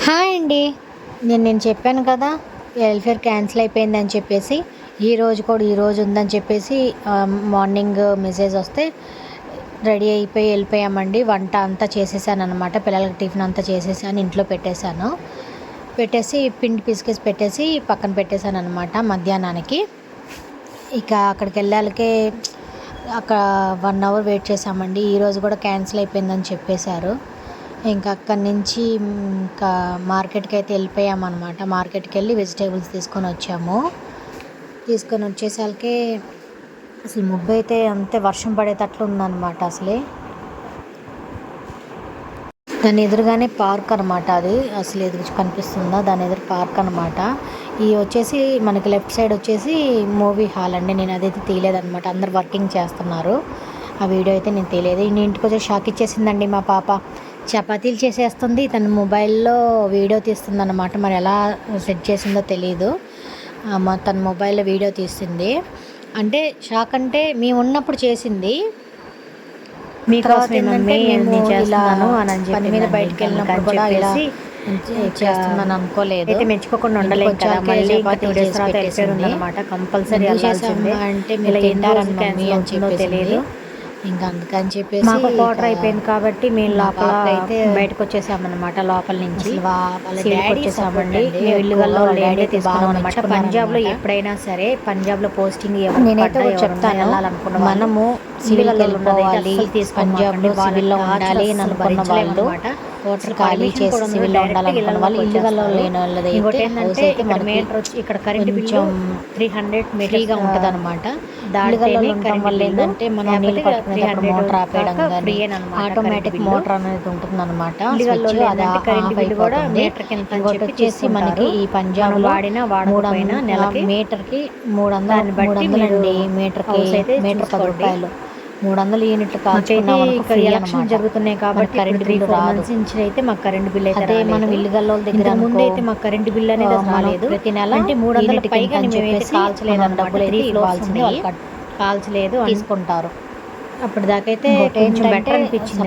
Hi అండి. నేను చెప్పాను కదా! వెల్ఫేర్ క్యాన్సిల్ అయిపోయిందని చెప్పేసి. ఈరోజు ఉందని చెప్పేసి మార్నింగ్ మెసేజ్ వస్తే రెడీ అయిపోయి వెళ్ళిపోయామండి. వంట అంతా చేసేసాననమాట. పిల్లలకి టిఫిన్ అంతా చేసేసాను. ఇంట్లో పెట్టేశాను. పెట్టేసి పిండి పిసికేసి పెట్టేసి పక్కన పెట్టేశాననమాట మధ్యాహ్నానికి. ఇక అక్కడికెళ్ళాలకే అక్కడ 1 అవర్ వెయిట్ చేసామండి. ఈరోజు కూడా క్యాన్సిల్ అయిపోయిందని చెప్పేశారు. ఇంకా అక్కడి నుంచి ఇంకా మార్కెట్కి అయితే వెళ్ళిపోయామన్నమాట. మార్కెట్కి వెళ్ళి వెజిటేబుల్స్ తీసుకొని వచ్చేసరికి అసలు మబ్బు అయితే అంతే వర్షం పడేటట్లు ఉందన్నమాట. దాని ఎదురుగానే పార్క్ అనమాట. అది అసలు ఎదురు కనిపిస్తుందా? దాని ఎదురు పార్క్ అనమాట. ఈ వచ్చేసి మనకి లెఫ్ట్ సైడ్ వచ్చేసి మూవీ హాల్ అండి. నేను అదైతే తీయలేదన్నమాట. అందరు వర్కింగ్ చేస్తున్నారు. ఆ వీడియో అయితే నేను తీయలేదు. ఇంటికి వచ్చి షాక్ ఇచ్చేసిందండి మా పాప. చపాతీలు చేసేస్తుంది, తన మొబైల్లో వీడియో తీస్తుందన్నమాట. మరి ఎలా సెట్ చేసిందో తెలియదు. తన మొబైల్లో వీడియో తీసింది. అంటే షాక్ అంటే మేము ఉన్నప్పుడు చేసింది. మీకోసం ఏంటంటే మేము చేస్తున్నాను అని పని మీద బయటకు వెళ్ళినప్పుడు కూడా ఇలా చేస్తున్నాను అనుకోలేదు. అయితే మెచ్చుకోకుండా ఉండలేదు కదా. మళ్ళీ 2 డేస్ తర్వాత వెళ్ళిపోయారన్నమాట. కంపల్సరీ వెళ్ళాల్సిందే. అంటే మీరు తింటారని మమ్మీ అని చెప్పేసి తెలియదు. ఇంకా అందుకని చెప్పేసి మాకు క్వార్టర్ అయిపోయింది కాబట్టి మేము లోపల అయితే బయటకు వచ్చేసామన్నమాట. లోపల నుంచి వచ్చేసామండి. మేము ఇల్లుగల్లో డాడీ తీసుకున్నామన్నమాట. పంజాబ్లో ఎప్పుడైనా సరే పంజాబ్లో పోస్టింగ్ నేనైతే చెప్తాను వెళ్ళాలనుకున్నాను. మనము సివిల్లో ఉండాలి, పంజాబ్లో సివిల్లో ఉండాలి అని అనుకున్న వాళ్ళు, వాటర్ ఖాళీ చేసి సివిల్లో ఉండాలనుకున్న వాళ్ళు, ఇల్లుగల్లో లేని వాళ్ళది అయితే మన మెయిన్ వచ్చి ఇక్కడ కరెంట్ బిల్లు 300 ఫ్రీగా ఉంటుంది అనమాట. ఇల్లుగల్లో ఉండటం వల్ల ఏంటంటే మనం నీళ్ళు పట్టుకునేటప్పుడు మోటార్ ఆపేయడం కానీ ఆటోమేటిక్ మోటార్ అనేది ఉంటుంది అనమాట. ఇంకోటి వచ్చేసి మనకి ఈ పంజాబ్ వాడిన వాడకపోయినా నెలకి మీటర్కి 300 అండి. మీటర్కి మీటర్ 10 రూపాయలు. 300 యూనిట్లు కాల్చుకున్నాం. ఎలక్షన్ జరుగుతున్నాయి కాబట్టి కరెంట్ బిల్ 4 months నుంచి అయితే మాకు కరెంట్ బిల్ అయితే అదే మనం ఇల్లుగల్లో దగ్గర ముందు అయితే మాకు కరెంట్ బిల్ అనేది రాలేదు. ప్రతి నెల అంటే 300 పైగా కాల్చలేదు, డబ్బులు అయితే కాల్చలేదు తీసుకుంటారు. అప్పుడు దాకైతే కొంచెం బెటర్ అనిపించింది.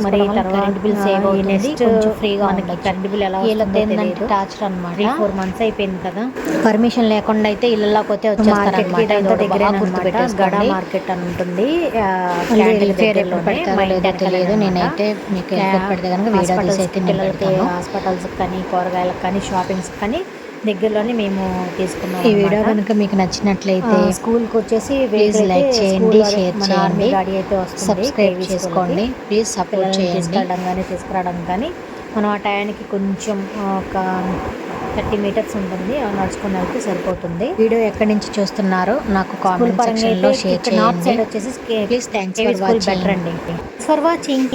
మరి కరెంట్ బిల్ సేవ్ అవుతుంది, కొంచెం ఫ్రీగా మనకి కరెంట్ బిల్ ఎలా ఏంటంటే టార్చర్ అనమాట. 3-4 months అయిపోయింది కదా. పర్మిషన్ లేకుండా అయితే ఇళ్ళలోకి అయితే వచ్చేస్తారనమాట. గడ మార్కెట్ అని ఉంటుంది. తెలియదు. నేనైతే మీకు పెడితే కనుక వీడియోస్ అయితే పిల్లలకి హాస్పిటల్స్ కానీ కూరగాయలకు కానీ షాపింగ్స్ కానీ దగ్గరలోనే మేము తీసుకున్నాం. ఈ వీడియో కనుక మీకు నచ్చినట్లయితే స్కూల్కి వచ్చేసి ప్లీజ్ లైక్ చేయండి, షేర్ చేయండి, గాడి అయితే సబ్స్క్రైబ్ చేసుకోండి. ప్లీజ్ సపోర్ట్ చేయండి. తీసుకురావడం కానీ మనం ఆ టయానికి కొంచెం ఒక 30 meters ఉంటుంది, నడుచుకుని వెళ్తే సరిపోతుంది. వీడియో ఎక్కడి నుంచి చూస్తున్నారో నాకు కామెంట్ సెక్షన్లో షేర్ చేయండి. నార్త్ సైడ్ వచ్చేసి ప్లీజ్ థ్యాంక్స్ ఫర్ వాచింగ్.